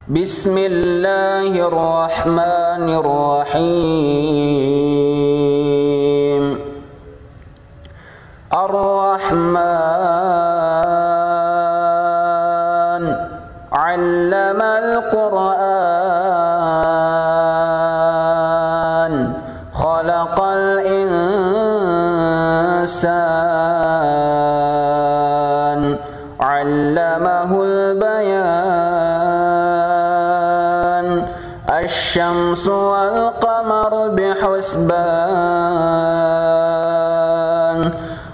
Bismillahirrahmanirrahim. Ar-Rahman 'allamal Qur'an, khalaqal insan, 'allamahul bayan. Asy-syamsu wal qamaru bihusban,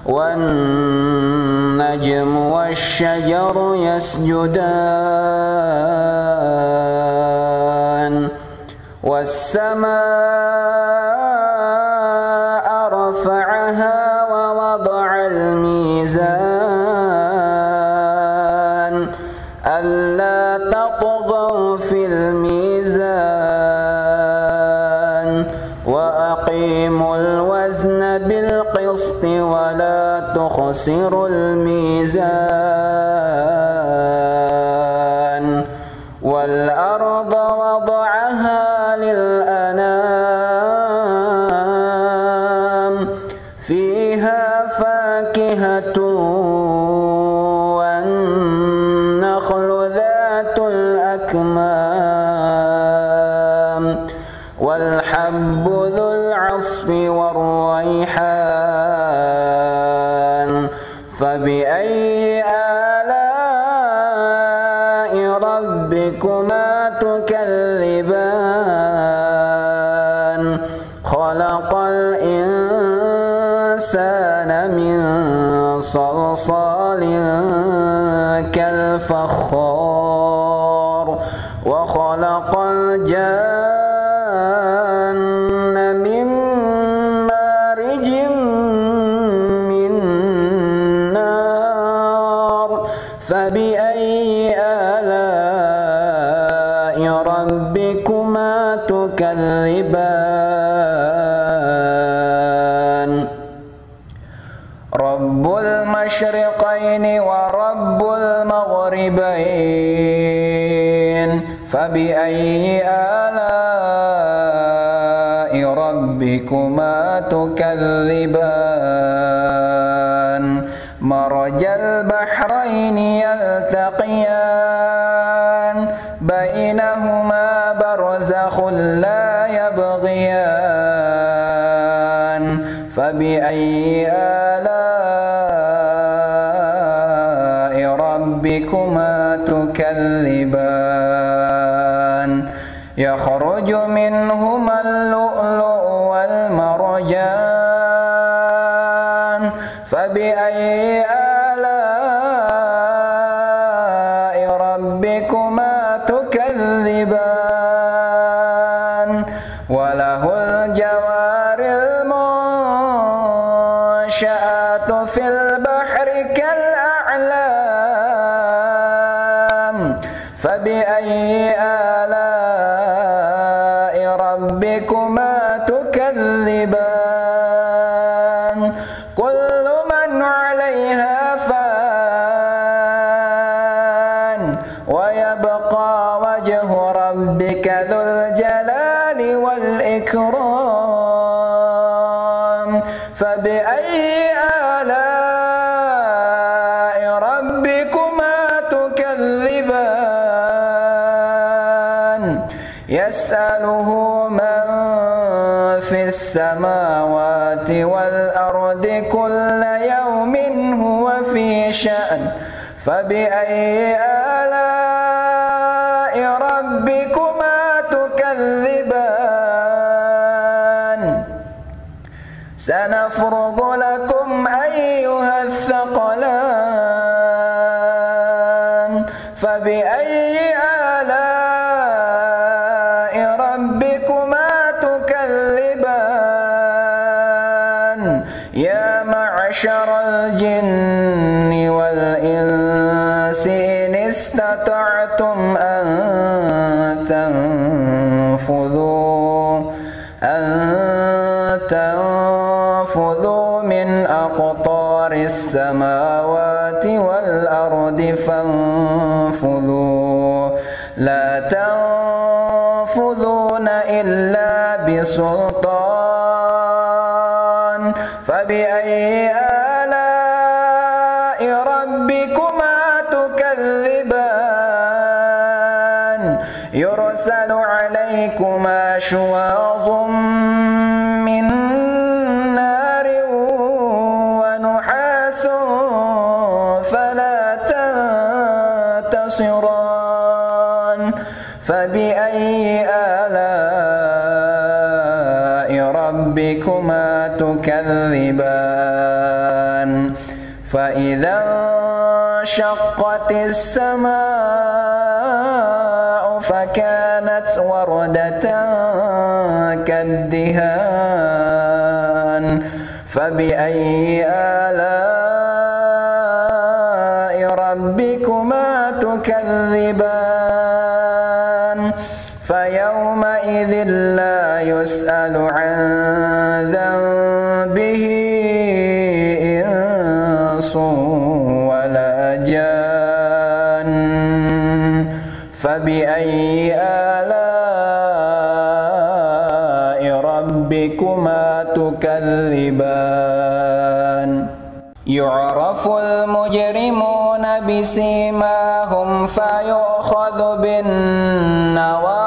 wan najmu wasy-syajaru yasjudan, was-samaa'a rafa'aha wa wada'al mizan, alla tatghaw fil mizan, wa aqimul wazna bil qisti wa la tukhsirul mizan, wal arda wada'aha lil anam, fiha fakihatun wan nakhlu dhatul akmam, wal habbu dhul 'asfi war rayhan. Fabi'ayyi ala'i rabbikuma tukadziban. Khalaqal insana min salsalin kal fakhar, wa khalaqal janna min marijin min nar. Fabi'ayyi ala'i rabbikuma tukadziban. Rabbul masyriqaini wa rabbul maghribain. Fabi'ayyi ala'i rabbikuma tukadziban. Marajal bahraini yaltaqiyan, bainahuma barzakhun la yabghiyan. Fabi'ayyi ala'i rabbikuma tukadziban. Yakhruju minhuma al-lu'lu'u wal marjan. Fabi'ayyi ala'i rabbikuma tukadziban. Walahul jawaril munsha'atu fil bahri kal a'lam. Fabi'ayyi ala'i rabbikuma tukadziban. Kullu man 'alayha fan, wa yabqa wajhu rabbika dzul jalali wal ikram. Fabi'ayyi ala'i rabbikuma tukadziban. Yas'aluhu man fis samawati wal ardi kulla yawmin huwa fi sha'n. Fabi'ayyi ala'i rabbikuma tukadziban. Sanafrugu lakum ayyuhas thaqalan. Fabi'ayyi ala'i rabbikuma tukadziban. Ya ma'syaral jinni wal insi in istata'tum an tanfudhu min aqtaris samawati wal ardi fanfudhu لا تنفذون إلا بسلطان فبأي آلاء ربكما تكذبان يرسل عليكما شواظ من نار ونحاس فلا تنتصران فبأي آلاء ربكما تكذبان فإذا انشقت السماء فكانت وردة كالدهان فبأي آلاء ربكما تكذبان فيومئذ لا يسأل عن ذنبه إنس ولا جان فبأي آلاء ربكما تكذبان يعرف المجرمون بسيماهم فيؤخذ بالنواصي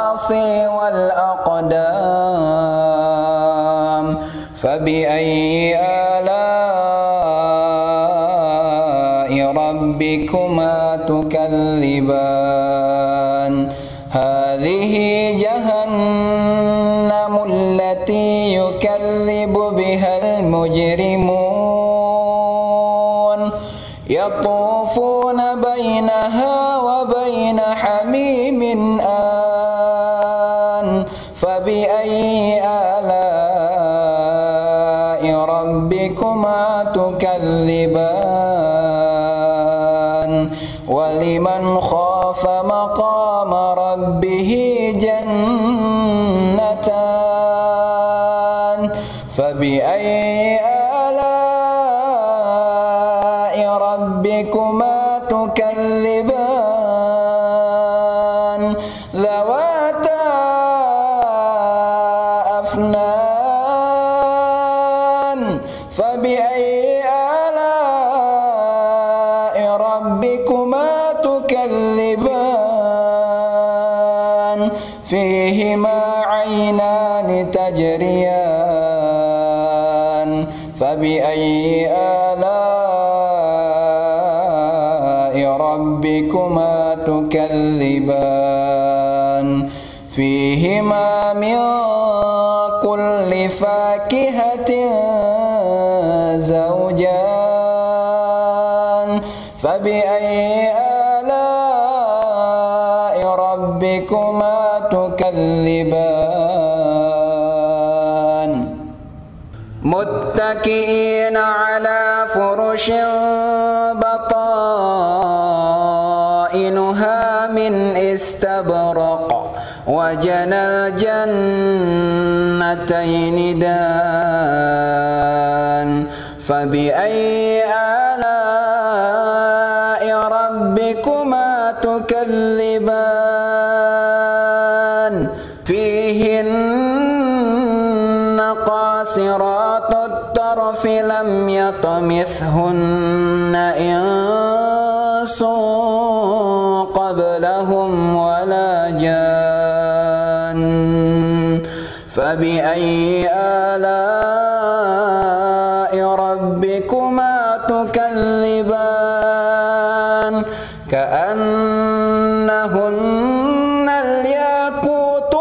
والأقدام فبأي آلاء ربكما تكذبان هذه جهنم التي يكذب بها المجرمون يطوفون بينها وبين حميم آن فبأي آلاء ربكما تكذبان ولمن خاف مقام ربه جنتان فبأي آلاء ربكما تكذبان ذواتا أفنان فبأي آلاء ربكما تكذبان فيهما عينان تجريان فبأي آلاء ربكما تكذبان فيهما من كل فاكهة زوجان فبأي آلاء ربكما تكذبان متكئين على فرش بطائنها من استبرق وجنى الجنتين دان فبأي آلاء ربكما تكذبان فيهن قاصرات الطرف لم يطمثهن إنس قبلهم ولا جان فبأي آلاء ربكما تكذبان كأنهن الياقوت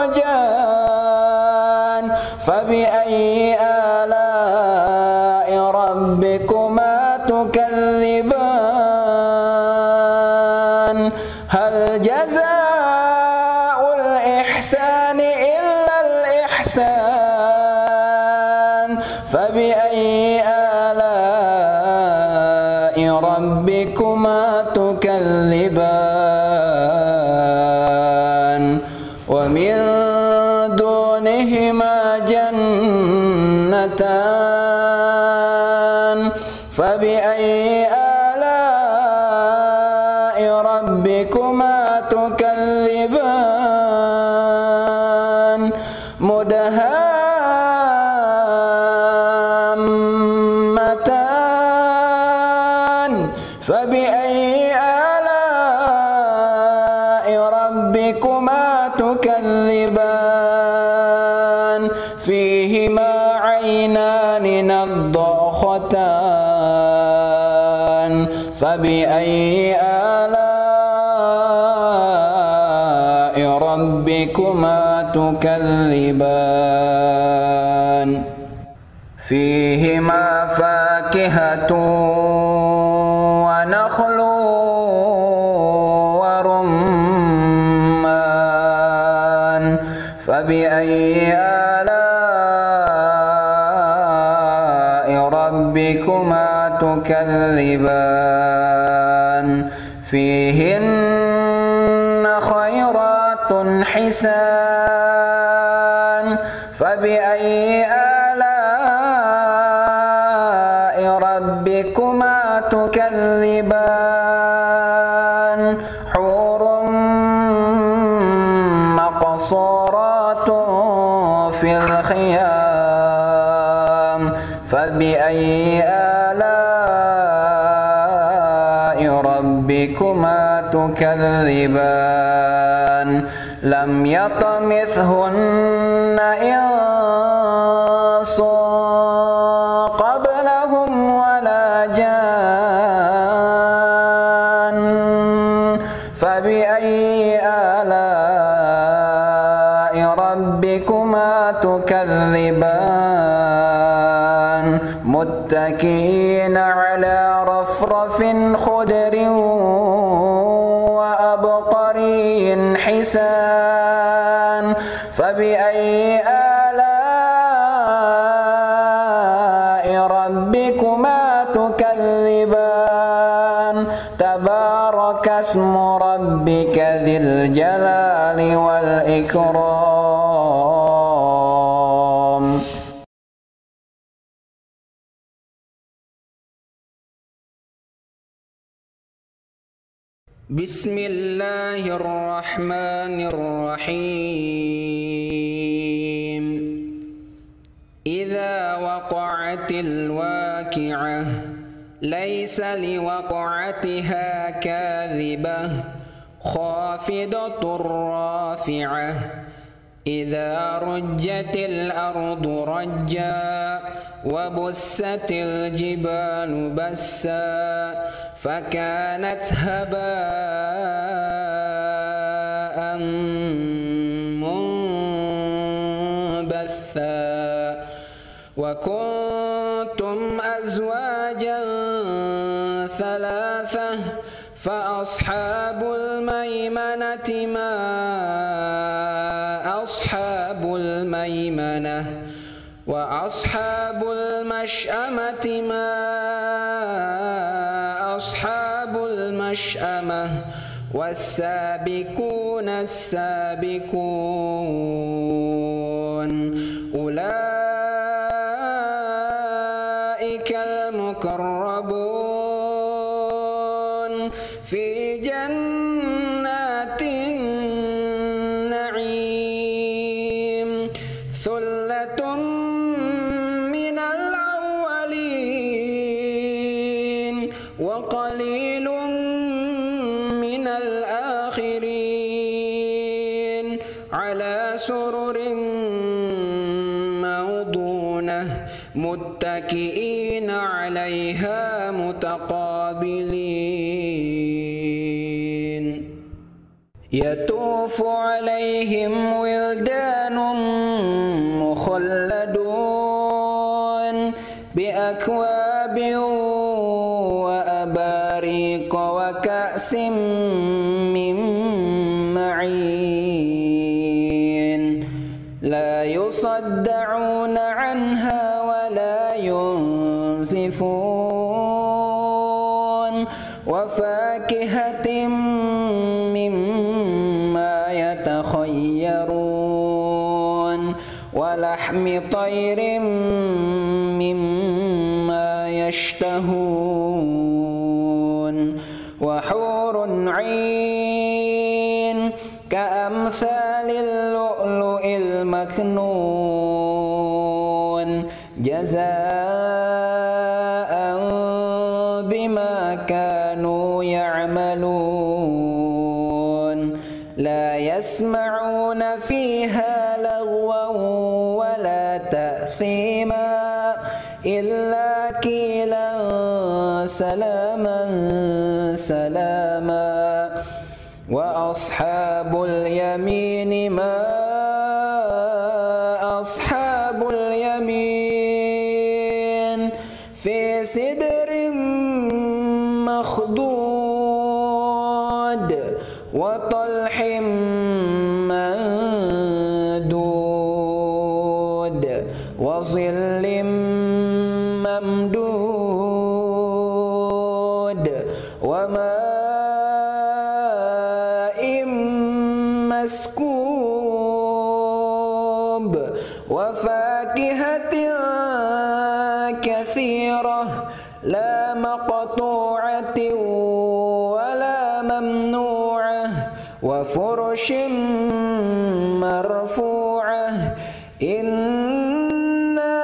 والمرجان فبأي آلاء ربكما تكذبان هل جزاء الإحسان إلا الإحسان فبأي آلاء ربكما تكذبان ربكما تكذبان مدهامتان فبأي آلاء ربكما تكذبان فيهما عينان نضاختان فبأي آلاء ربكما تكذبان فيهما فاكهة ونخل ورمان فبأي آلاء ربكما تكذبان فيهن خيرات حسان فبأي آلاء ربكما تكذبان حور مقصورات في الخيام فبأي آلاء ربكما تكذبان لم يطمثهن إنس قبلهم ولا جان فبأي آلاء ربكما تكذبان متكئين على رفرف خضر وأبقري حسان فبأي آلاء ربكما تكذبان تبارك اسم ربك ذي الجلال والإكرام بسم الله الرحمن الرحيم إذا وقعت الواقعة ليس لوقعتها كاذبة خافضة رافعة إذا رجت الأرض رجا وبست الجبال بسا فكانت هباء منبثا وكنتم أزواجا ثلاثة فأصحاب الميمنة ما أصحاب الميمنة وأصحاب المشأمة ما أصحاب المشأمة والسابقون السابقون أولئك المقربون في جنات النعيم ثلة من الأولين وقليل من الآخرين على سرر موضونة متكئين عليها متقابلين يطوف عليهم ولدان مخلدون بأكواب وأباريق وكأس من معين لا يصدعون عنها ولا ينزفون وفاكهة مما يتخيرون ولحم طير مما يشتهون وحور عين أجمعين كأمثال اللؤلؤ المكنون جزاء بما كانوا يعملون لا يسمعون فيها لغوا ولا تأثيما إلا قيلا سلاما سلاما وأصحاب اليمين ما أصحاب اليمين في سدر مخضود وطلح منضود وظل ممدود وماء مسكوب وفاكهة كثيرة لا مقطوعة ولا ممنوعة وفرش مرفوعة إنا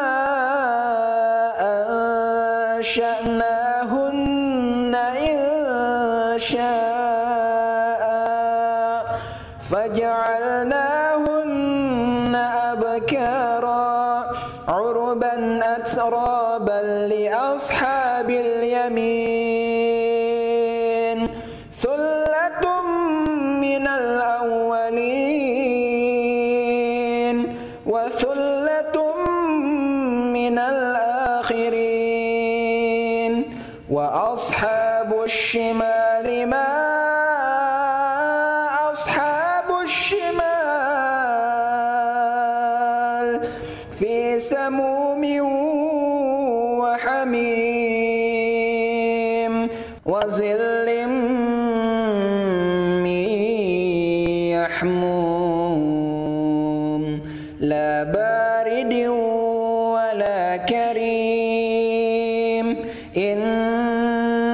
أنشأناهن إنشاء فجعلناهن أبكارا عربا أترابا لأصحاب اليمين ثلة من الأولين وثلة من الآخرين وأصحاب الشمال ما أصحاب الشمال في سموم وحميم وظل من يحموم لا بارد ولا كريم إنهم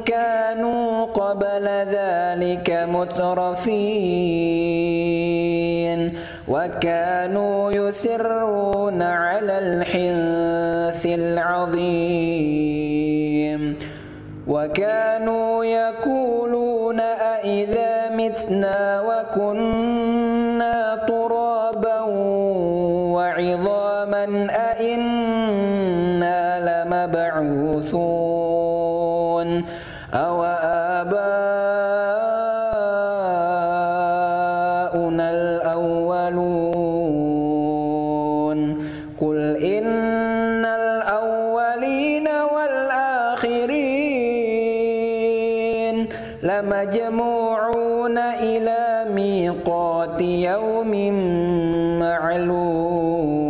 كانوا قبل ذلك مترفين وكانوا يسرون على الحنث العظيم وكانوا يقولون أئذا متنا وكنا ترابا وعظاما أئنا لمبعوثون أو آباؤنا الأولون قل إن الأولين والآخرين لمجموعون إلى ميقات يوم معلوم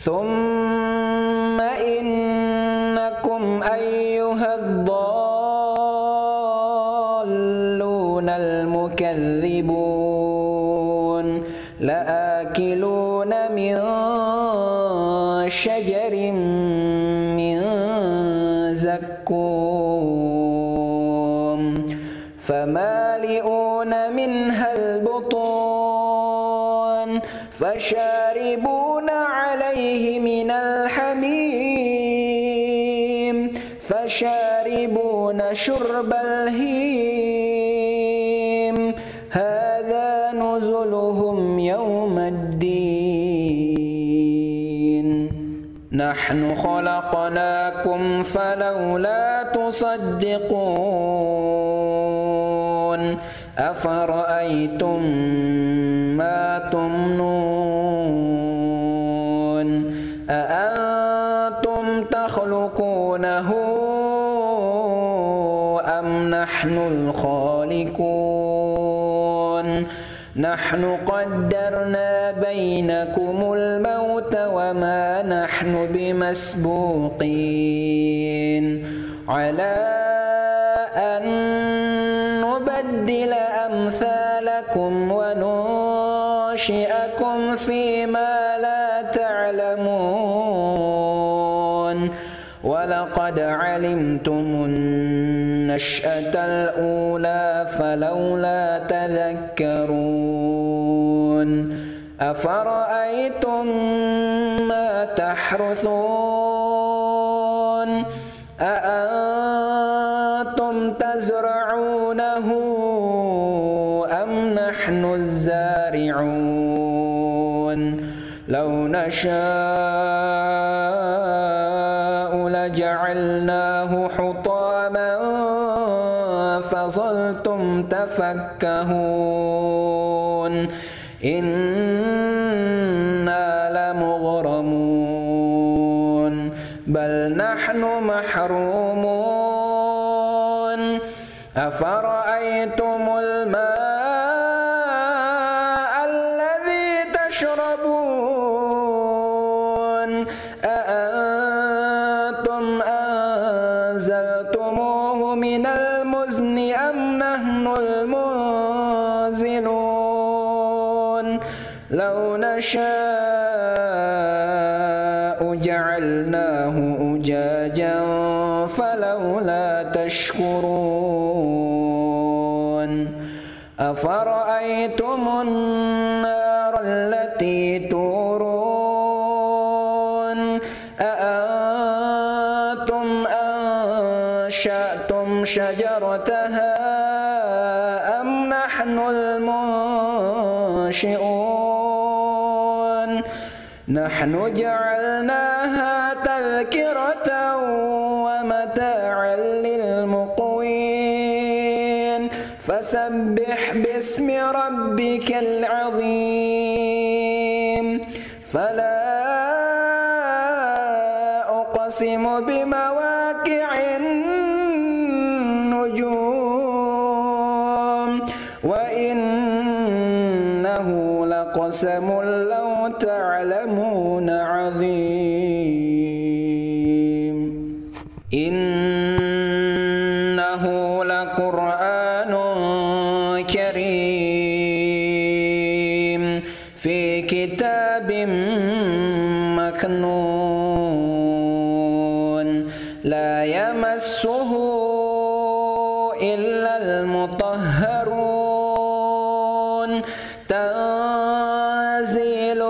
ثم إنكم أيها الضالون المكذبون لآكلون من شجر من زقوم فمالئون منها البطون فشاربون عليه من الحميم فشاربون شرب الهيم هذا نزلهم يوم الدين نحن خلقناكم فلولا تصدقون أفرأيتم ما تمنون أأنتم تخلقونه أم نحن الخالقون نحن قدرنا بينكم الموت وما نحن بمسبوقين على أن نبدل أمثالكم وننشئكم فيما لا تعلمون ولقد علمتم النشأة الأولى فلولا تذكرون أفرأيتم ما تحرثون أأنتم تزرعونه أم نحن الزارعون لو نشاء لجعلناه حطاما فظلتم تفكهون إنا لمغرمون بل نحن محرومون أفرأيتم الماء الذي تشربون أأنتم أنزلتموه من المزن أم نحن المنزلون لو نشاء جعلناه أجاجا فلولا تشكرون أفرأيتم النار التي تورون أأنتم أنشأتم شجرتها أم نحن المنشئون نحن جعلناها تذكرة ومتاعا للمقوين فسبح باسم ربك العظيم فلا أقسم بمواقع النجوم وإنه لقسم لو تعلمون عظيم إنه لقرآن كريم في كتاب مكنون لا يمسه إلا المطهرون تنزيل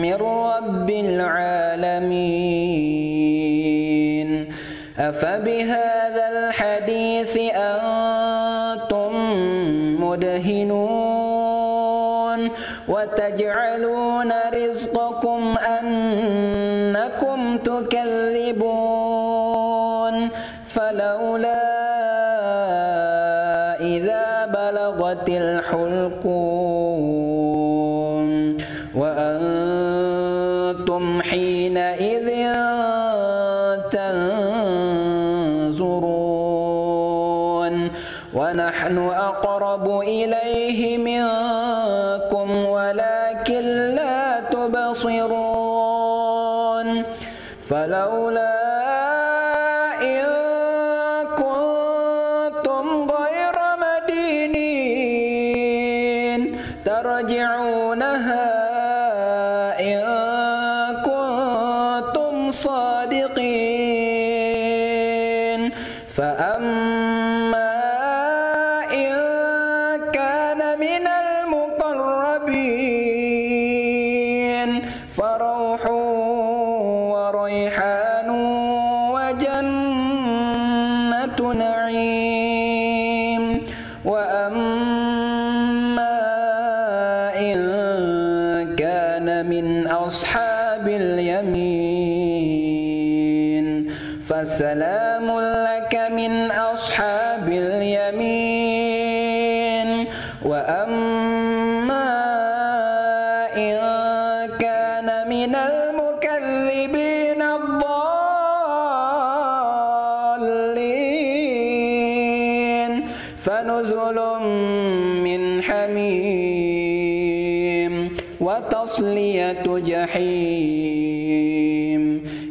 من رب العالمين أفبهذا الحديث أنتم مدهنون وتجعلون رزقكم أنكم تكذبون فلولا إذا بلغت الحلقوم وأنتم حينئذ تنظرون ونحن أقرب إليه منكم ولكن لا تبصرون فلولا إن كنتم غير مدينين ترجعونها إن كنتم صادقين فأما إن كان من المقربين فروح وريحان وجنة نعيم وأما إن كان من أصحاب اليمين فسلام لك من أصحاب اليمين وأما إن كان من المكذبين الضالين فنزل من حميم وتصلية جحيم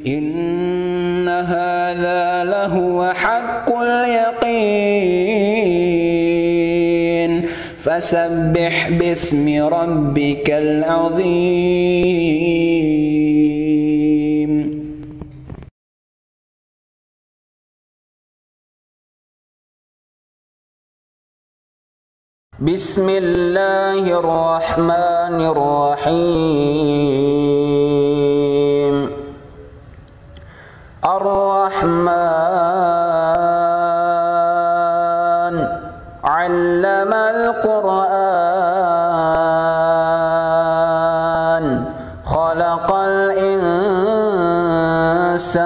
إن هذا لهو حق اليقين فسبح باسم ربك العظيم. Bismillahirrahmanirrahim. Ar-Rahman 'allamal Qur'an khalaqal insan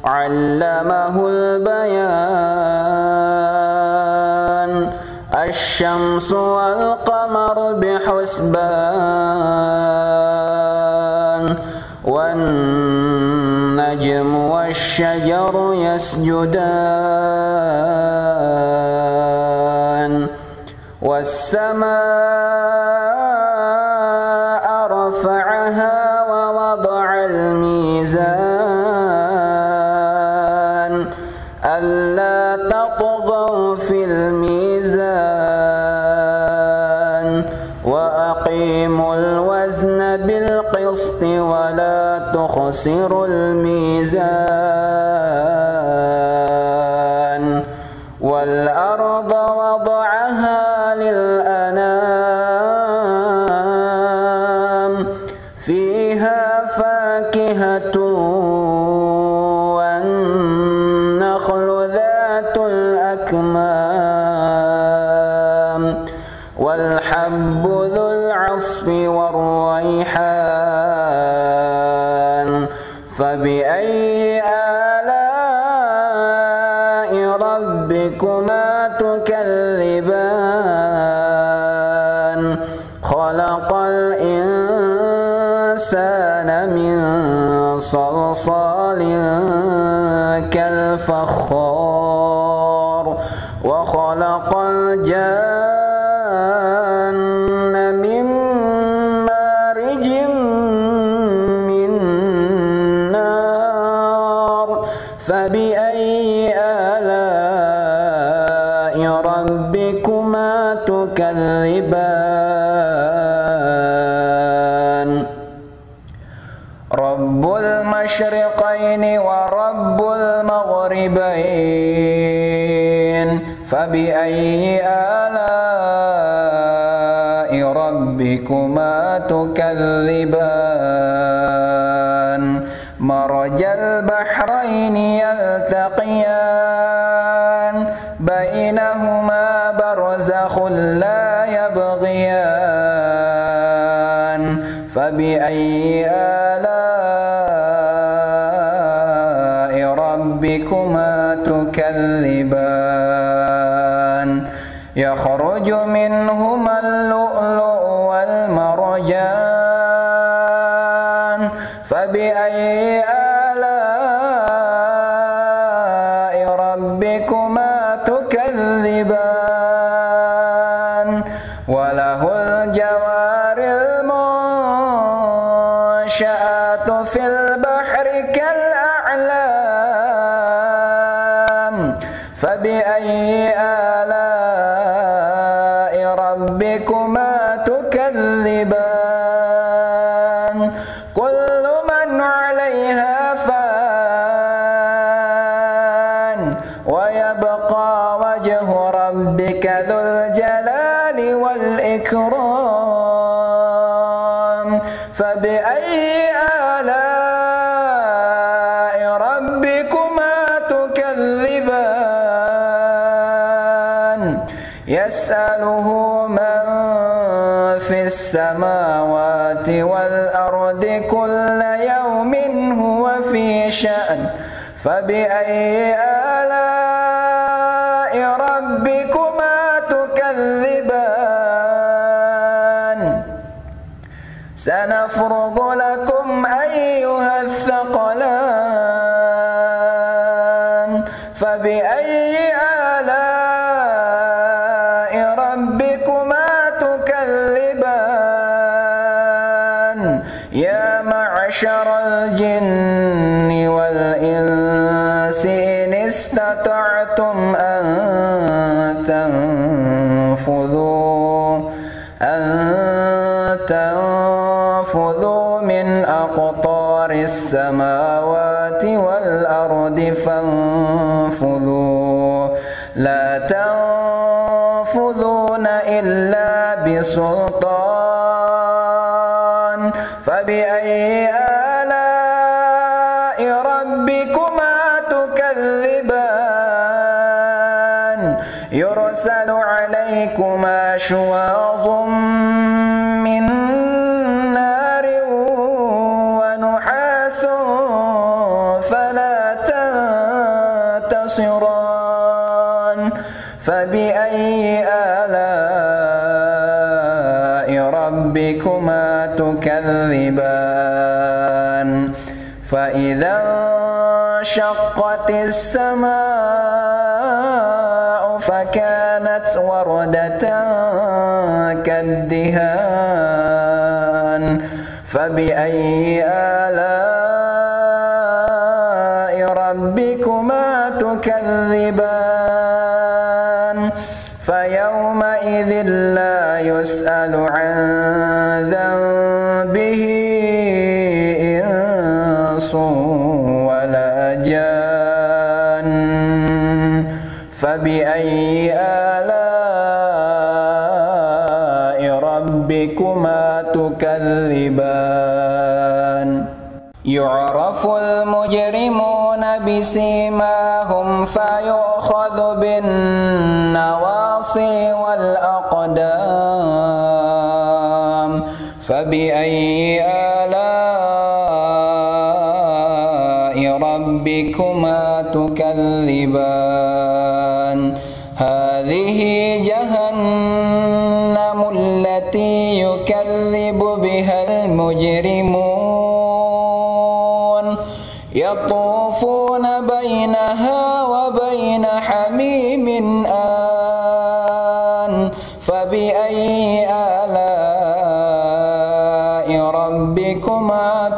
'allamahul bayan. Asy-syamsu wal qamaru bihusban wan najmu wasy-syajaru yasjudan was-samaa'a rafa'aha wa wada'al mizan alla tatghaw fil mizan wa aqimul wazna bil qisti wa la tukhsirul mizan wal arda wada'aha lil anam fiha fakihatun wan nakhlu dhatul akmam wal habbu dhul 'asfi war rayhan fabi'ayyi ala'i rabbikuma tukadziban khalaqal insana min salsalin kal fakhar wa khalaqal janna min marijin min nar fabi'ayyi ala'i rabbikuma tukadziban. Rabbul masyriqaini wa rabbul maghribain fabi'ayyi ala'i rabbikuma tukadziban. Marajal bahraini yaltaqiyan bainahuma barzakhun la yabghiyan fabi'ayyi ala'i rabbikuma tukadziban. Yakhruju minhuma al-lu'lu'u wal marjan fabi'ayyi ala'i rabbikuma tukadziban. Walahul jawaril munsha'atu fil bahri kal a'lam fabi'ayyi ala'i rabbikuma tukadziban. Kullu man 'alayha fan wa yabqa wajhu rabbika dzul jalali wal ikram fabi'ayyi ala'i rabbikuma tukadziban. Yas'aluhu man fis samawati wal ardi kulla yawmin huwa fi sha'n fabi'ayyi ala'i rabbikuma tukadziban. Sanafrugu lakum ayyuhath thaqalan fabi'ayyi ala'i rabbikuma tukadziban. Ya ma'syaral jinni wal insi in istata'tum an tanfudhu min aqtaris samawati wal ardi فانفذوا لا تنفذون إلا بسلطان فبأي آلاء ربكما تكذبان يرسل عليكما شواظ من نار ونحاس فلا تنتصران فبأي آلاء ربكما تكذبان فإذا انشقت السماء فكانت وردة كالدهان فبأي آلاء ربكما تكذبان فيومئذ لا يسأل عن ذنبه إنس ولا جان فبأي آلاء ربكما تكذبان يعرف المجرمون بسيماهم فيؤخذ بالنواصي والأقدام فبأي آلاء ربكما تكذبان هذه جهنم التي يكذب بها المجرمون يطوفون بينها وبين حميم آن فبأي آلاء ربكما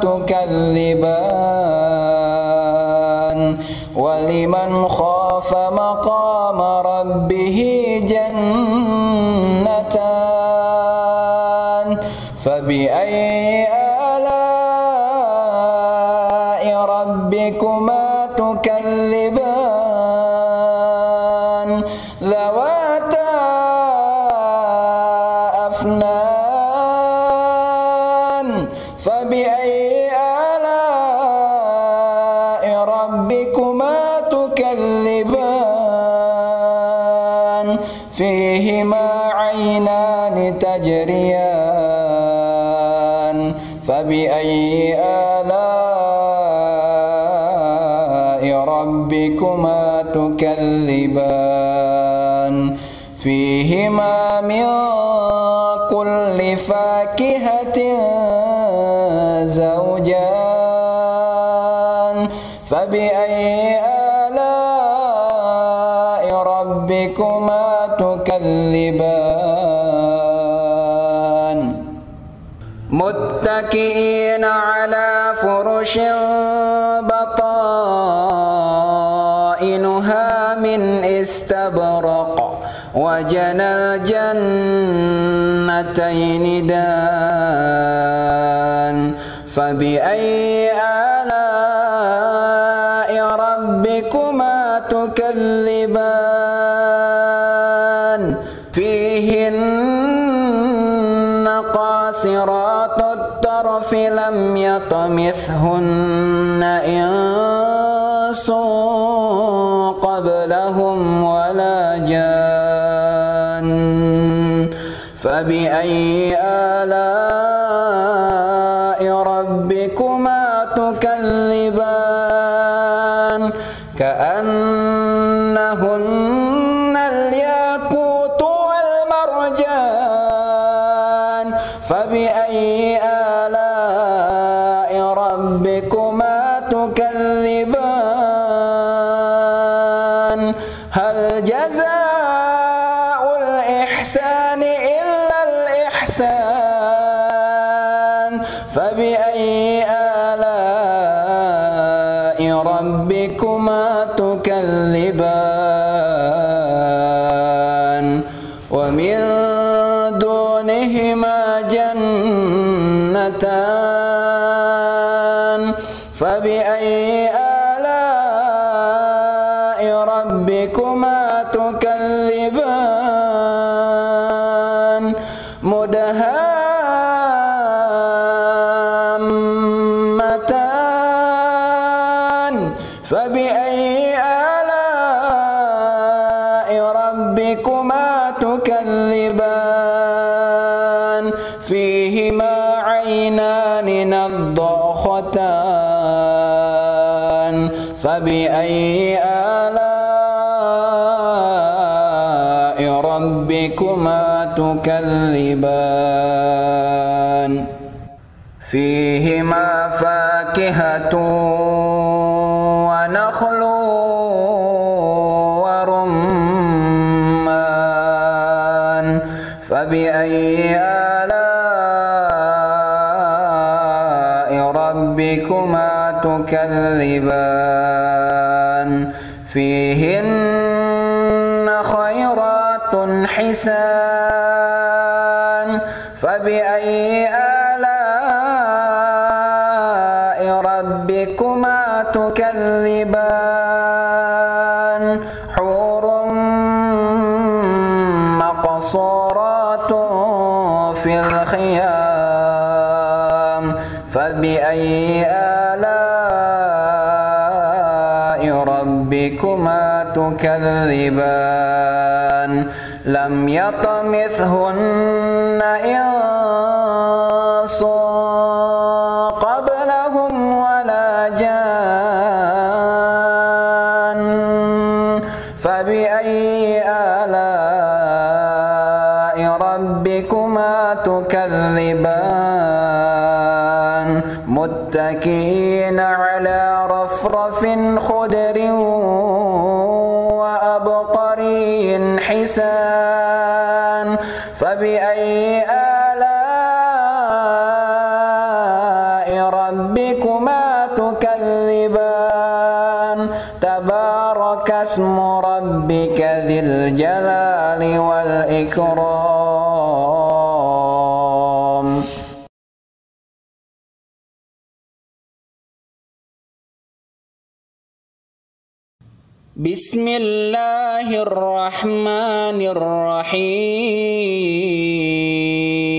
تكذبان ولمن خاف مقام ربه جنتان فبأي آلاء ربكما تكذبان ذواتا أفنان فبأي آلاء ربكما تكذبان فيهما عينان تجريان فبأي آلاء ربكما تكذبان فيهما من كل فاكهة زوجان فبأي آلاء ربكما تكذبان متكئين على فرش بطائنها من استبرق وجنى الجنتين دان فبأي آلاء ربكما تكذبان فيهن قاصرات الطرف لم يطمثهن إنس قبلهم ولا جان فبأي آلاء ربكما تكذبان كأنهن الياقوت والمرجان فبأي آلاء ربكما تكذبان هل جزاء الإحسان إلا الإحسان فبأي آلاء ربكما تكذبان ومن دونهما جنتان فبأي آلاء ربكما تكذبان مدهامتان فبأي آلاء ربكما تكذبان فيهما عينان نضاختان فبأي آلاء ربكما تكذبان فيهما فاكهة ونخل ورمان فبأي آلاء ربكما تكذبان فيهن خيرات حسان فبأي آلاء ربكما تكذبان حور مقصورات في الخيام فبأي آلاء ربكما تكذبان لم يطمثهن إنس قبلهم ولا جان فبأي آلاء ربكما تكذبان متكئين على رفرف خضر وأبقري حسان فبأي آلاء ربكما تكذبان تبارك اسم ربك ذي الجلال والإكرام. بسم الله الرحمن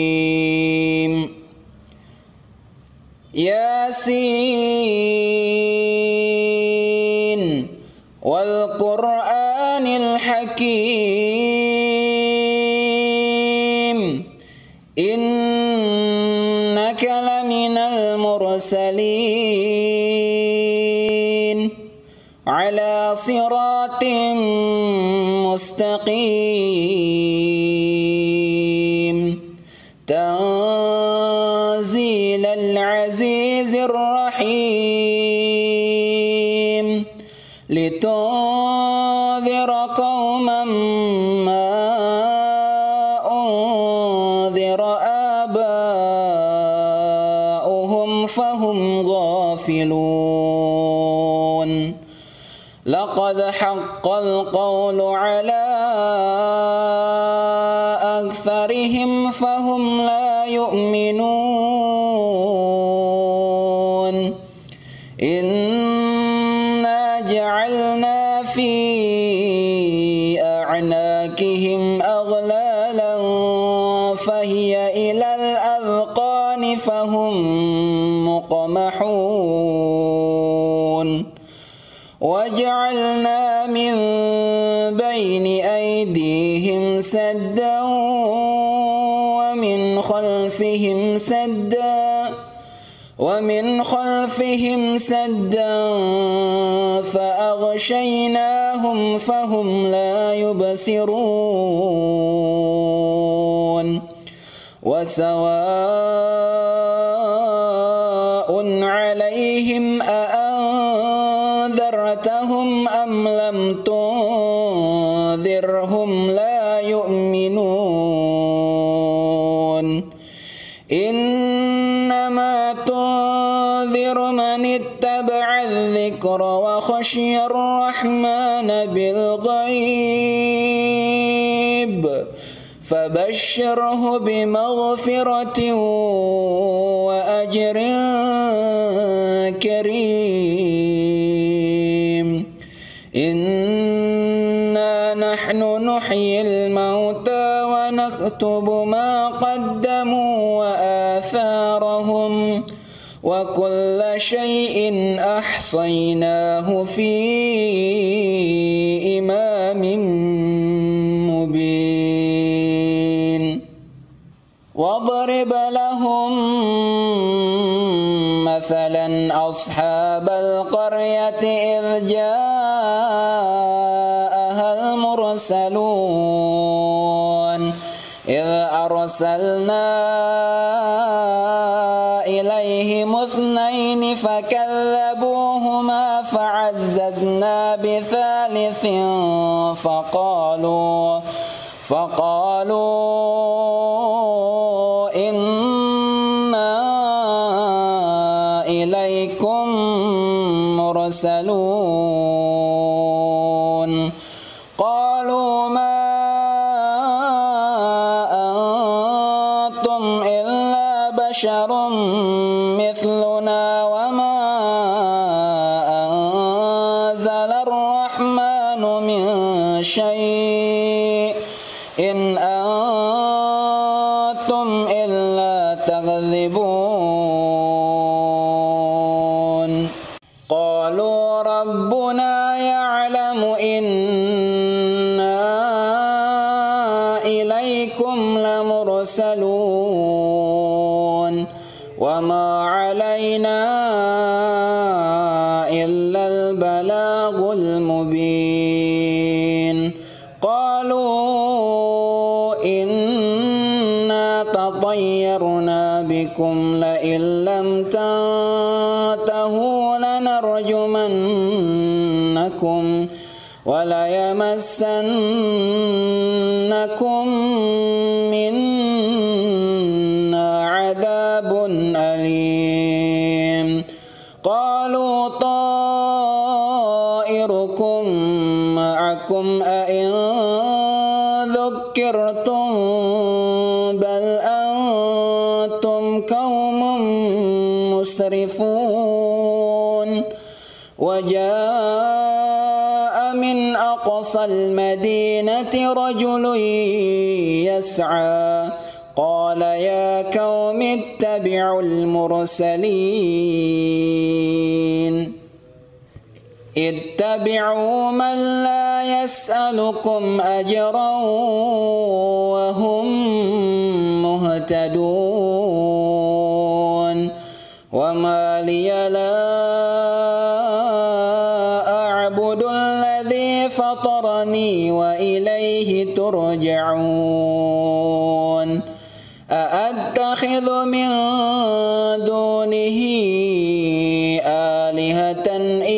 الرحيم ياسين والقرآن الحكيم إنك لمن المرسلين على صراط مستقيم تنزيل العزيز الرحيم لتنذر قوما ما أنذر آباؤهم فهم غافلون لقد حق القول على أكثرهم فهم لا يؤمنون إنا جعلنا في أعناقهم أغلالا فهي إلى الأذقان فهم مقمحون وجعلنا من بين أيديهم سدا ومن خلفهم سدا فأغشيناهم فهم لا يبصرون وسواء عليهم أأنذرتهم أم لم تنذرهم لا يؤمنون إنما تنذر من اتبع الذكر وخشي الرحمن بالغيب فبشره بمغفرة وأجر كريم إنا نحن نحيي الموتى ونكتب ما قدموا وآثارهم وكل شيء أحصيناه في إمام مبين واضرب لهم مثلا أصحاب القرية إذ جاءها المرسلون إذ أرسلنا إليهم اثنين فكذبوهما فعززنا بثالث فقالوا إنا إليكم مرسلون قالوا ما أنتم إلا بشر مثلنا وما أنزل الرحمن من شيء إن أنتم إلا تكذبون قالوا ربنا يعلم إنا إليكم لمرسلون وما علينا إلا البلاغ المبين قالوا إنا تطيرنا بكم لئن لم تنتهوا لنرجمنكم وليمسنكم منا عذاب أليم قالوا طائركم معكم أئن ذكرتم بل أنتم قوم مسرفون وجاء من أقصى المدينة رجل يسعى قال يا قوم اتبعوا المرسلين اتبعوا من لا يسألكم أجرا وهم مهتدون وما لي لا أعبد الذي فطرني وإليه ترجعون أأتخذ من دونه آلهة إن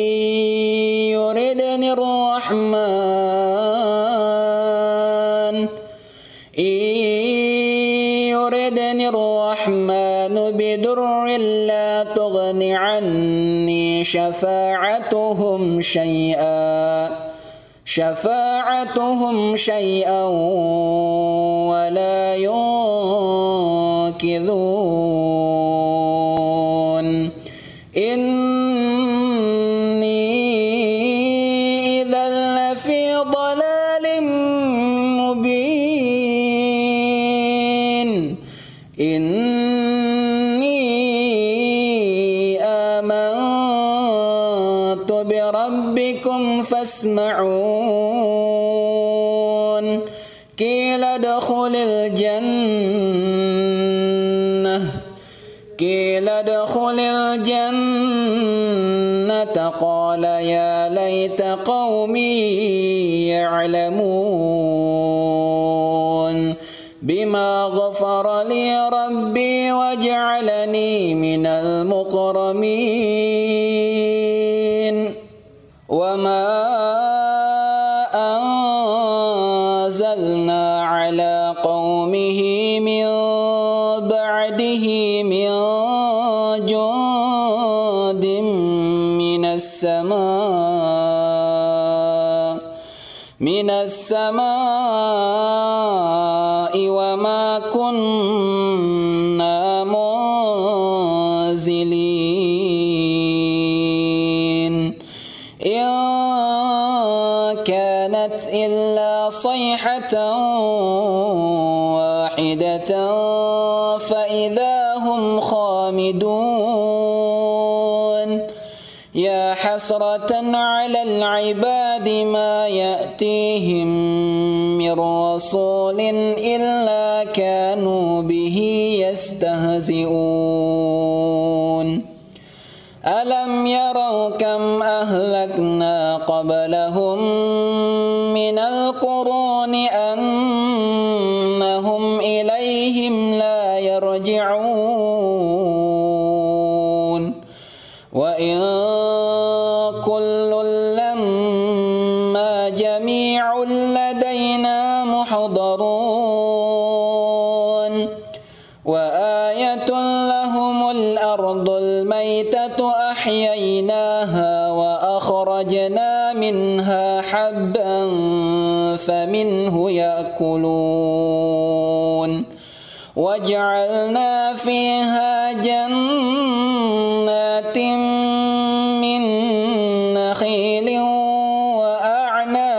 يردني الرحمن بضر لا تغن عني شفاعتهم شيئا ولا ينقذون إني إذا لفي ضلال مبين إني آمنت بربكم فاسمعون قيل ادخل الجنة قال يا ليت قومي يعلمون بما غفر لي ربي وجعلني من المكرمين وما أنزلنا على قومه من بعده من جند من السماء وما كنا منزلين إن كانت إلا صيحة واحدة فإذا هم خامدون يا حسرة على العباد ما يأتيهم من رسول إلا كانوا به يستهزئون ألم يروا كم أهلكنا قبلهم من القرون أنهم إليهم لا يرجعون وإن كل لما جميع لدينا محضرون وآية لهم الأرض الميتة أحييناها وأخرجنا منها حبا فمنه يأكلون وجعلنا فيها جنات من نخيل وأعناب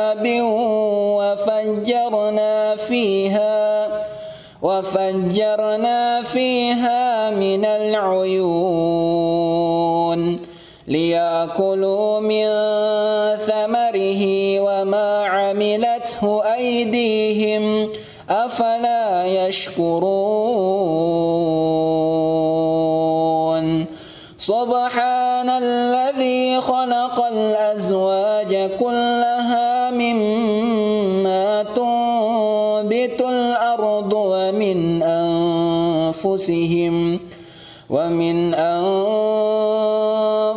وفجرنا فيها من العيون ليأكلوا من ثمره وما عملته أيديهم أفلا يشكرون سبحان الذي خلق الأزواج كلها مما تنبت الأرض ومن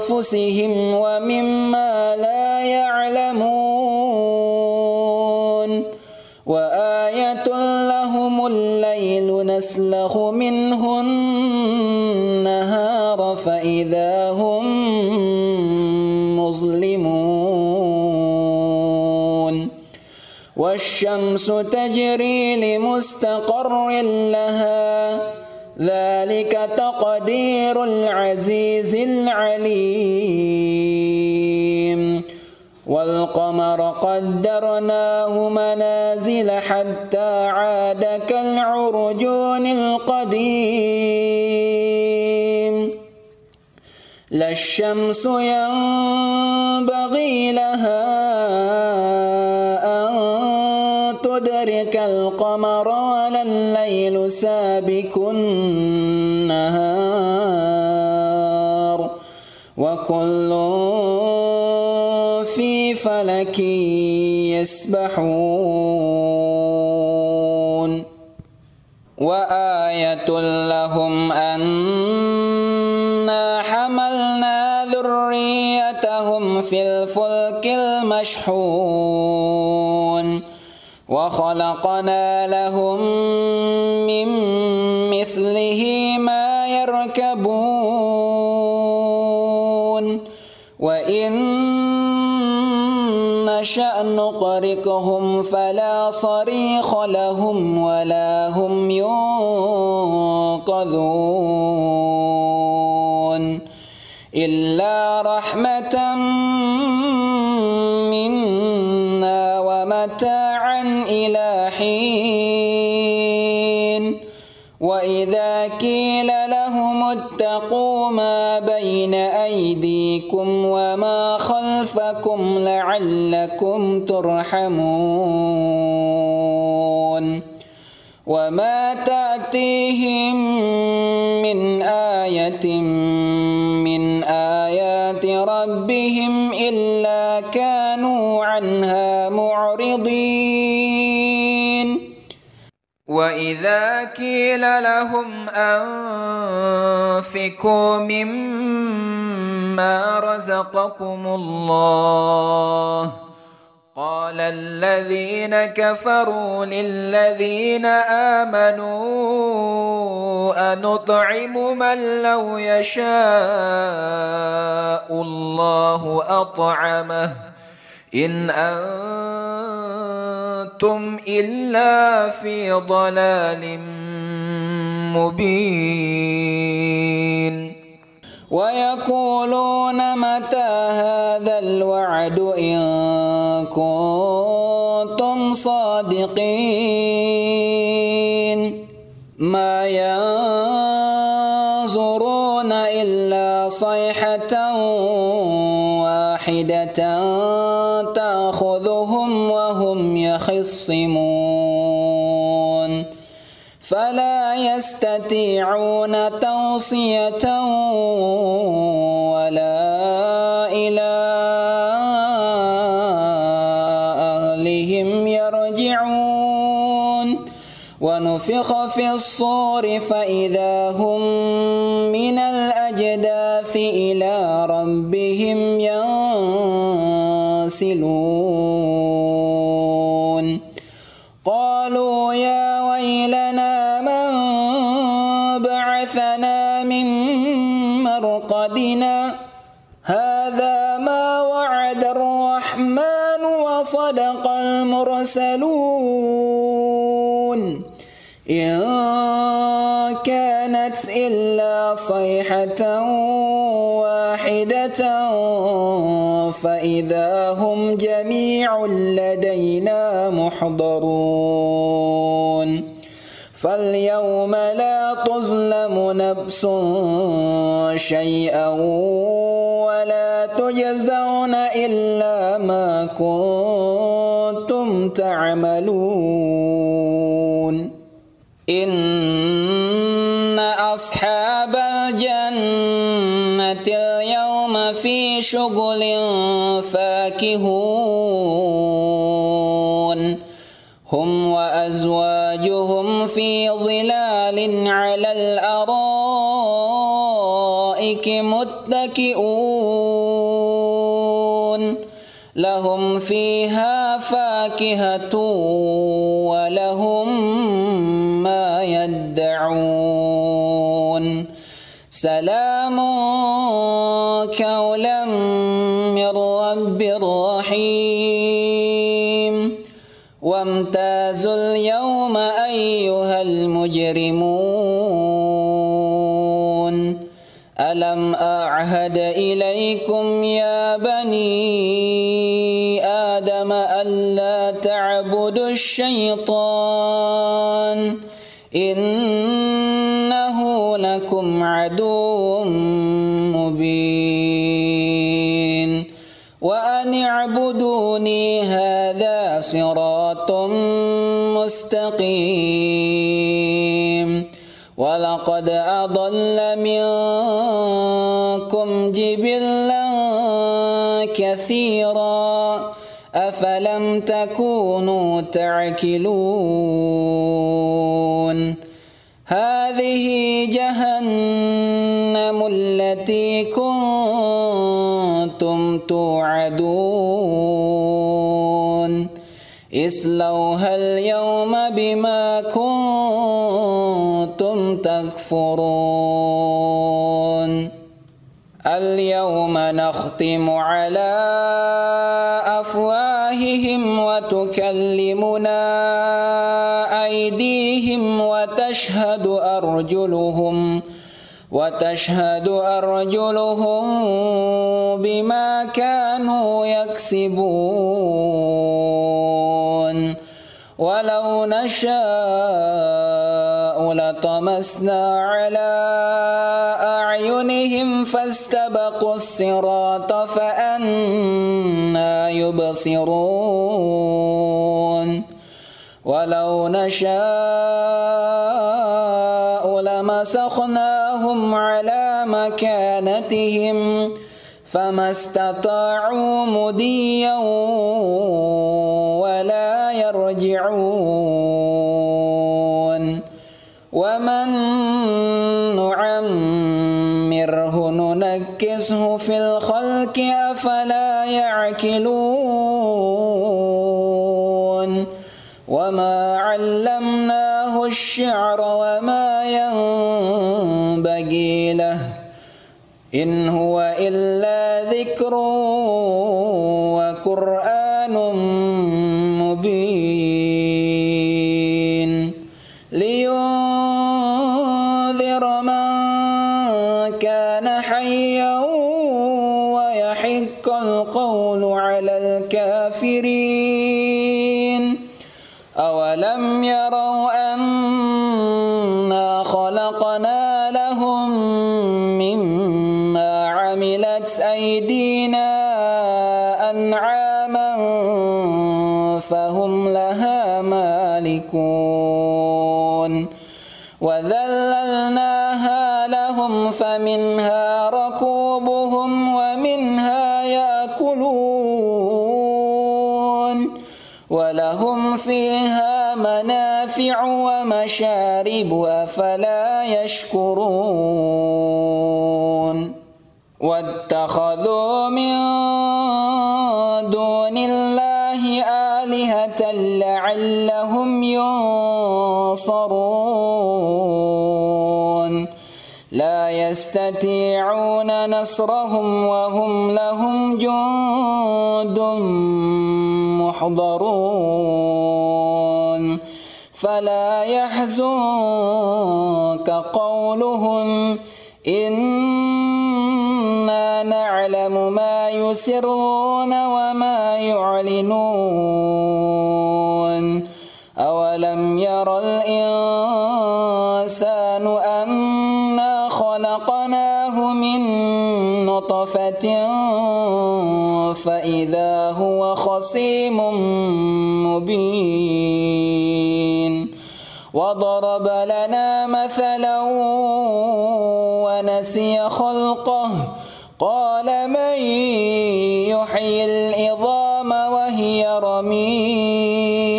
أنفسهم ومما لا يعلمون وآية لهم الليل نسلخ منه النهار فإذا هم مظلمون والشمس تجري لمستقر لها ذلك تقدير العزيز العليم والقمر قدرناه منازل حتى عاد كالعرجون القديم لا الشمس ينبغي لها أن تدرك القمر ولا الليل سابق النهار وكل في فلك يسبحون وآية لهم أنا حملنا ذريتهم في الفلك المشحون وخلقنا لهم من مثله ما يركبون وإن نشأ نغرقهم فلا صريخ لهم ولا هم ينقذون إلا رحمة منا ومتاعا إلى حين وإذا قيل لهم اتقوا ما بين أيديكم وما خلفكم لعلكم ترحمون وما تأتيهم من آية من آيات ربهم إلا كانوا عنها معرضين وإذا قيل لهم أنفقوا مما رزقكم الله قال الذين كفروا للذين آمنوا أنطعم من لو يشاء الله أطعمه إن أنتم إلا في ضلال مبين ويقولون متى هذا الوعد إن كنتم صادقين ما ينظرون إلا صيحة واحدة تأخذهم وهم يخصمون فلا يستطيعون توصية ولا إلى أهلهم يرجعون ونفخ في الصور فإذا هم من الأجداث إلى ربهم ينسلون قالوا يا ويلنا من بعثنا من مرقدنا هذا ما وعد الرحمن وصدق المرسلون إن كانت إلا صيحة واحدة فإذا هم جميع لدينا محضرون فاليوم لا تظلم نفس شيئا ولا تجزون إلا ما كنتم تعملون إن أصحاب الجنة اليوم في شغل فاكهون هم وأزواجهم في ظلال على الأرائك متكئون لهم فيها فاكهة ولهم ما يدعون سلام قولا من رب رحيم وامتازوا اليوم أيها المجرمون ألم أعهد إليكم يا بني آدم ألا تعبدوا الشيطان إنه لكم عدو مبين وأن اعبدوني هذا صراط مستقيم ولقد أضل منكم جبلا كثيرا أفلم تكونوا تعقلون هذه جهنم التي كنتم توعدون اصلوها اليوم بما كنتم تكفرون اليوم نختم على أفواههم وتكلمنا أيديهم وتشهد أرجلهم بما كانوا يكسبون ولو نشاء لطمسنا على أعينهم فاستبقوا الصراط فأنى يبصرون ولو نشاء لمسخناهم على مكانتهم فما استطاعوا مضيا ولا يرجعون ومن نعمره ننكسه في الخلق أفلا يعقلون وما علمناه الشعر وما ينبغي له إن هو إلا ذكر وقرآن مبين لينذر من كان حيا ويحق القول على الكافرين أولم يروا أنا خلقنا لهم مما عملت أيدينا أنعاما فهم لها مالكون وذللناها لهم فمنها ركوبهم ومنها يأكلون ولهم فيها منافع ومشارب أفلا يشكرون واتخذوا من دون الله آلهة لعلهم ينصرون لا يستطيعون نصرهم وهم لهم جند محضرون فلا يحزنك قولهم إنا نعلم ما يسرون وما يعلنون أولم ير الإنسان أنا خلقناه من نطفة فإذا هو خصيم مبين وضرب لنا مثلا ونسي خلقه قال من يحيي العظام وهي رميم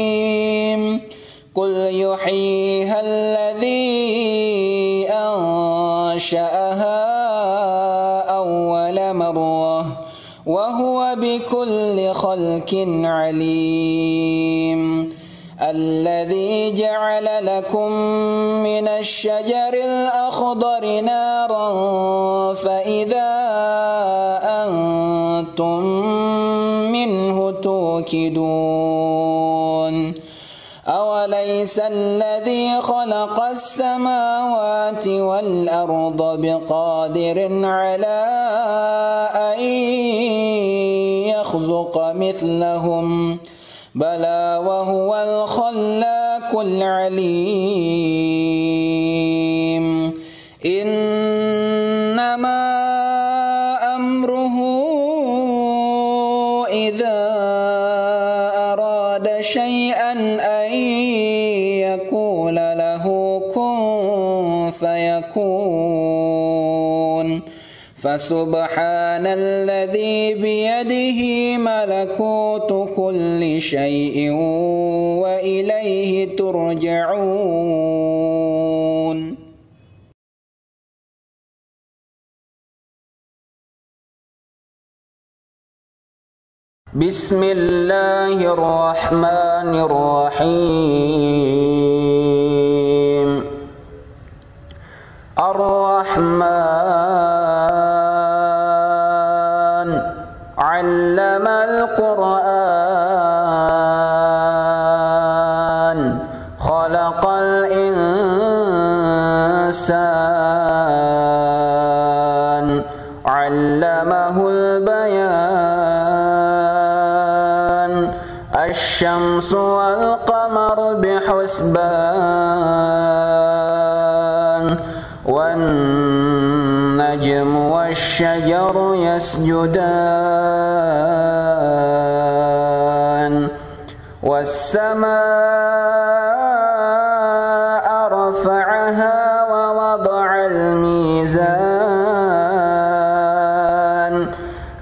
قل يحييها الذي أنشأها أول مرة وهو بكل خلق عليم الذي جعل لكم من الشجر الأخضر نارا فإذا أنتم منه توقدون أوليس الذي خلق السماوات والأرض بقادر على أن يخلق مثلهم بلى وهو الخلاق العليم إنما أمره إذا أراد شيئا أن يقول له كن فيكون فسبحان الذي بيده ملكوت كل شيء وإليه ترجعون بسم الله الرحمن الرحيم الرحمن علم القرآن خلق الإنسان علمه البيان الشمس والقمر بحسبان والنجم والشجر يسجدان والسماء رفعها ووضع الميزان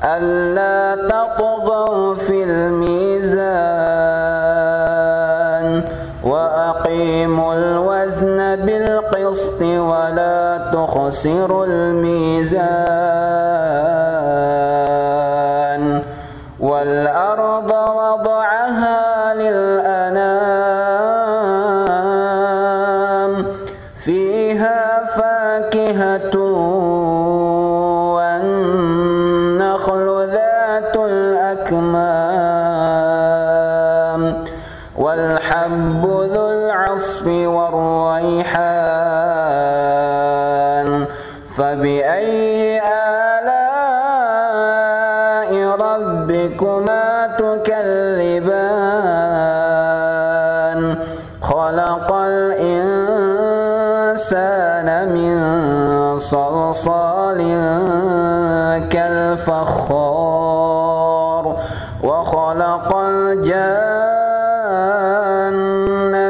ألا تطغوا في الميزان وأقيموا الوزن بالقسط ولا تخسروا الميزان والأرض وضعها للأنام فيها فاكهة والنخل ذات الأكمام والحب ذو العصف والريحان فبأي آلاء ربكما تكذبان صلصال كالفخار وخلق الجن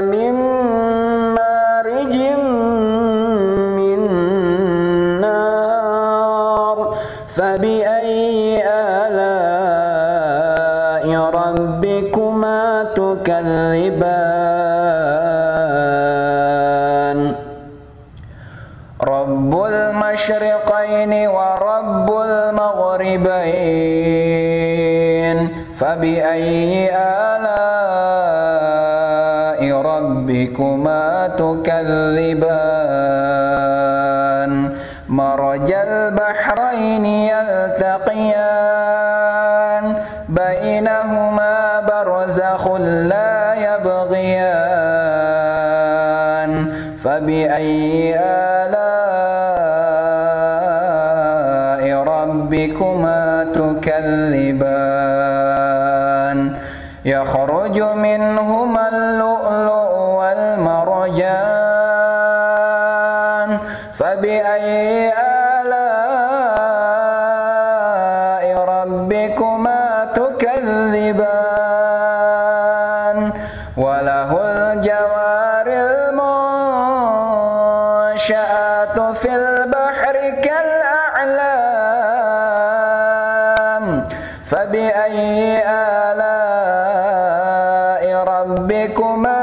من مارج من نار فبأي آلاء ربكما تكذبان رب المشرقين ورب المغربين فبأي آلاء ربكما تكذبان مرج البحرين يلتقيان بينهما برزخ لا يبغيان فبأي آلاء ربكما تكذبان يخرج منهما اللؤلؤ والمرجان فبأي آلاء ربكما تكذبان وله الجوار المنشآت في البحر كالأعلام فبأي آلاء ربكما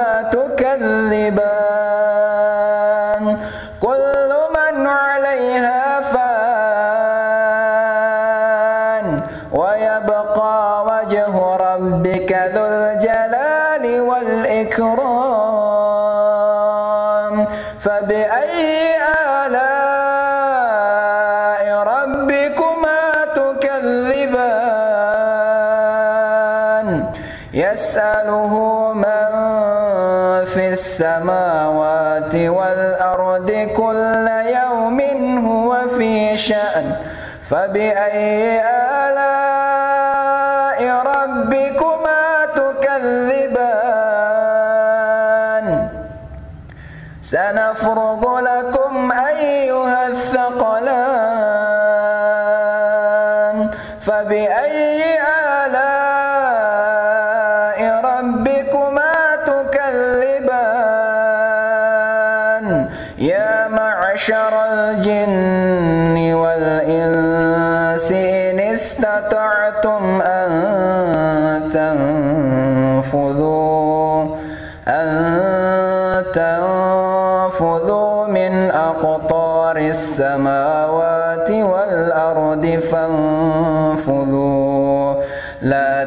تكذبان كل من عليها فان ويبقى وجه ربك ذو الجلال والإكرام فبأي آلاء ربكما تكذبان يسأله من في السماوات والأرض كل يوم هو في شأن فبأي آلاء ربكما تكذبان سنفرغ لكم أيها الثقلان فبأي آلاء ربكما تكذبان يا معشر الجن والإنس إن استطعتم أن تنفذوا من أقطار السماوات والأرض فانفذوا لا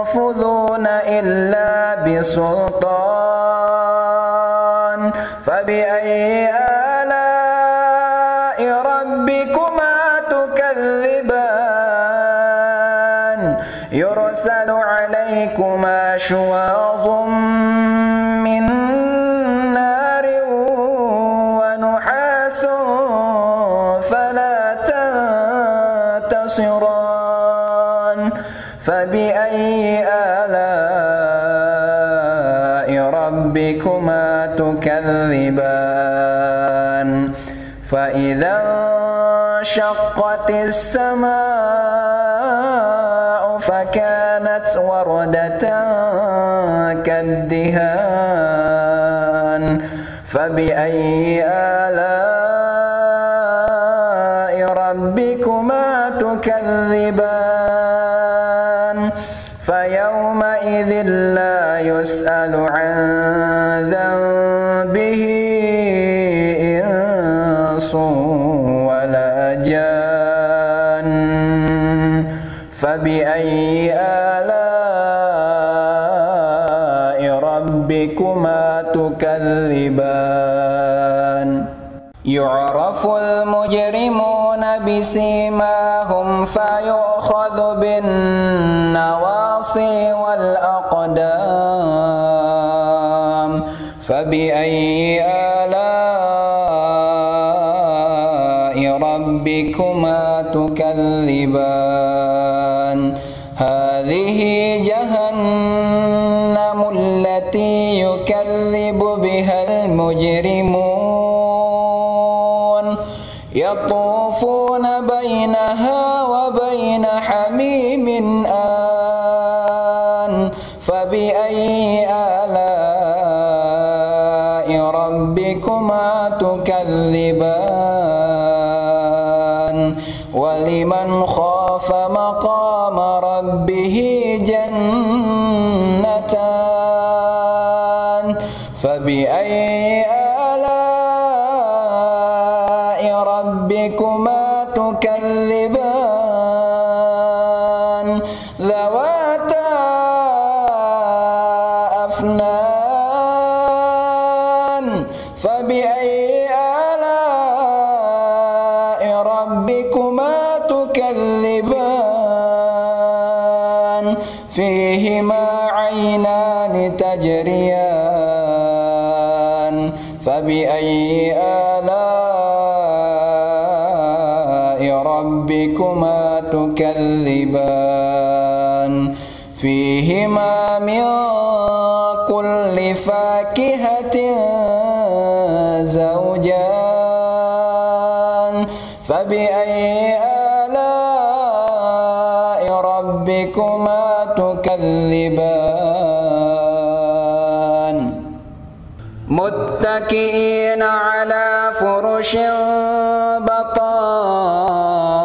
تنفذون إلا بسلطان فبأي آلاء ربكما تكذبان يرسل عليكما شواظ من نار ونحاس فلا تنتصران فبأي آلاء ربكما تكذبان فإذا انشقت السماء فكانت وردة كالدهان فبأي آلاء ربكما تكذبان فيومئذ لا يسأل عن ذنبه إنس ولا جان فبأي آلاء ربكما تكذبان يعرف المجرمون بسيماهم فيؤخذ بالنواصي والأقدام فبأي آلاء ربكما تكذبان هذه جهنم التي يكذب بها المجرمون فبأي آلاء ربكما تكذبان ولمن خاف مقام ربه جنتان فبأي آلاء ربكما تكذبان ذواتا أفنان فبأي آلاء ربكما تكذبان فيهما عينان تجريان فبأي آلاء ربكما تكذبان فيهما من كل فاكهة زوجان فبأي آلاء ربكما تكذبان متكئين على فرش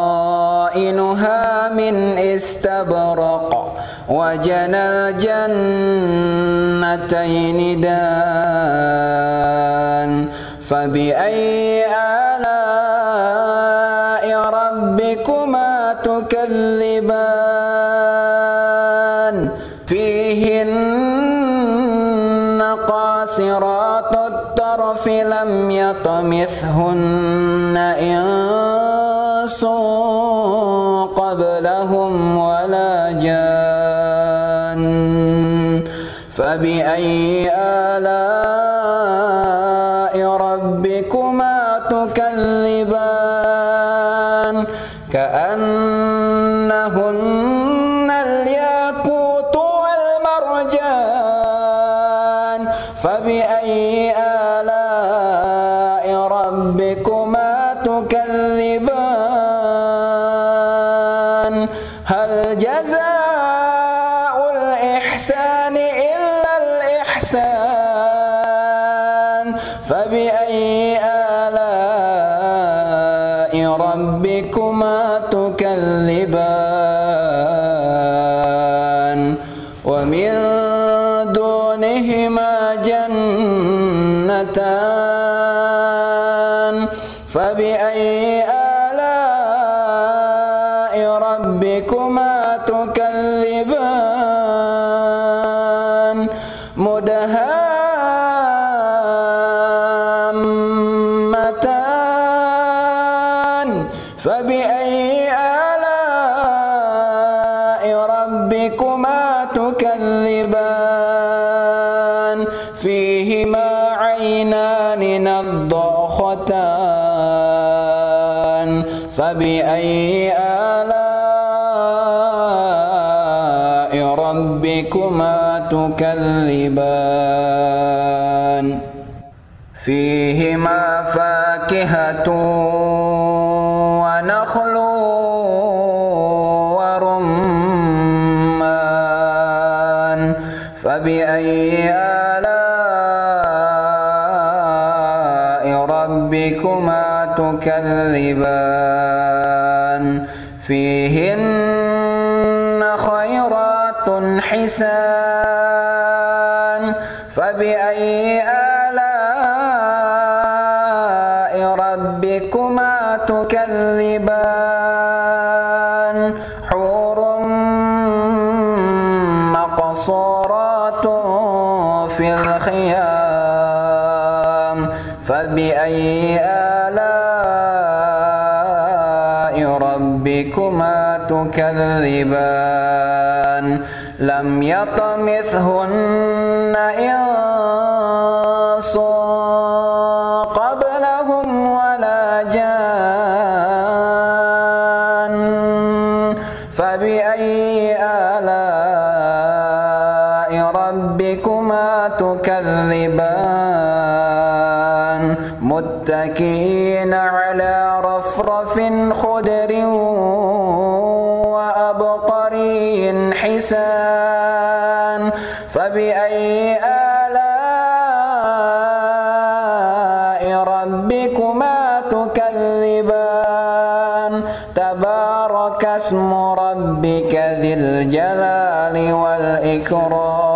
بطائنها من استبرق وجنى الجنتين دان فبأي آلاء ربكما تكذبان فيهن قاصرات الطرف لم يطمثهن إنس قبلهم ولا جان فبأي آلاء ربكما تكذبان كأنهن الياقوت والمرجان فبأي آلاء ربكما تكذبان هل جزاء الإحسان إلا الإحسان فبأي آلاء ربكما تكذبان ومن دونهما جنتان فبأي آلاء ربكما تكذبان مدهامتان فبأي آلاء ربكما تكذبان فيهما عينان نضاختان فبأي آلاء ربكما تكذبان فيهما فاكهة ونخل ورمان فبأي آلاء ربكما تكذبان فيهن خيرات حسان فبأي آلاء ربكما تكذبان حور مقصورات في الخيام فبأي آلاء ربكما تكذبان لم يطمثهن إنس قبلهم ولا جان فبأي آلاء ربكما تكذبان متكئين على رفرف خضر وأبقري حسان فبأي آلاء ربكما تكذبان تبارك اسم ربك ذي الجلال والإكرام